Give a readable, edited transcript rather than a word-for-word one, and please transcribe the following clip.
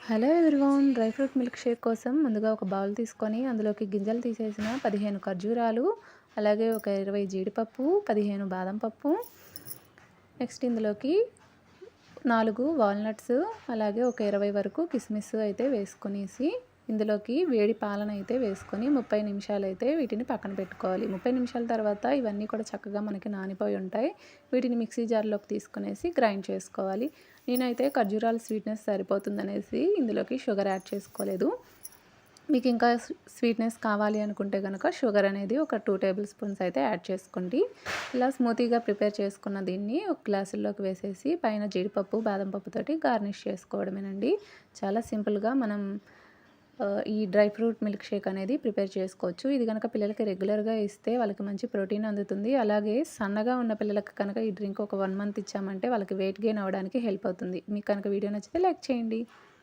Hello everyone, dry fruit milk shake కోసం ముందుగా ఒక బౌల్ తీసుకొని అందులోకి గింజలు తీసేసిన 15 ఖర్జూరాలు, అలాగే ఒక 20 జీడిపప్పు, 15 బాదం పప్పు, నెక్స్ట్ ఇందులోకి 4 వాల్నట్స్, అలాగే ఒక 20 వరకు కిస్మిస్ అయితే వేసుకొనేసి ఇందులోకి వేడి పాలనైతే వేసుకొని 30 నిమిషాలైతే వీటిని పక్కన పెట్టుకోవాలి. 30 నిమిషాల తర్వాత ఇవన్నీ కూడా చక్కగా మనకి నానిపోయి ఉంటాయి. వీటిని మిక్సీ జార్లోకి తీసుకునేసి గ్రైండ్ చేసుకోవాలి. నేనైతే ఖర్జూరాల స్వీట్నెస్ సరిపోతుందనేసి ఇందులోకి షుగర్ యాడ్ చేసుకోలేదు. మీకు ఇంకా స్వీట్నెస్ కావాలి అనుకుంటే కనుక షుగర్ అనేది ఒక 2 టేబుల్ స్పూన్స్ అయితే యాడ్ చేసుకోండి. ఇలా స్మూతీగా ప్రిపేర్ చేసుకున్న దీన్ని ఒక గ్లాసుల్లోకి వేసేసి పైన జీడిపప్పు, బాదం పప్పుతోటి గార్నిష్ చేసుకోవడమేనండి. చాలా సింపుల్గా మనం ఈ డ్రై ఫ్రూట్ మిల్క్ షేక్ అనేది ప్రిపేర్ చేసుకోవచ్చు. ఇది కనుక పిల్లలకి రెగ్యులర్గా ఇస్తే వాళ్ళకి మంచి ప్రోటీన్ అందుతుంది. అలాగే సన్నగా ఉన్న పిల్లలకి కనుక ఈ డ్రింక్ ఒక 1 మంత్ ఇచ్చామంటే వాళ్ళకి వెయిట్ గెయిన్ అవ్వడానికి హెల్ప్ అవుతుంది. మీకు కనుక వీడియో నచ్చితే లైక్ చేయండి.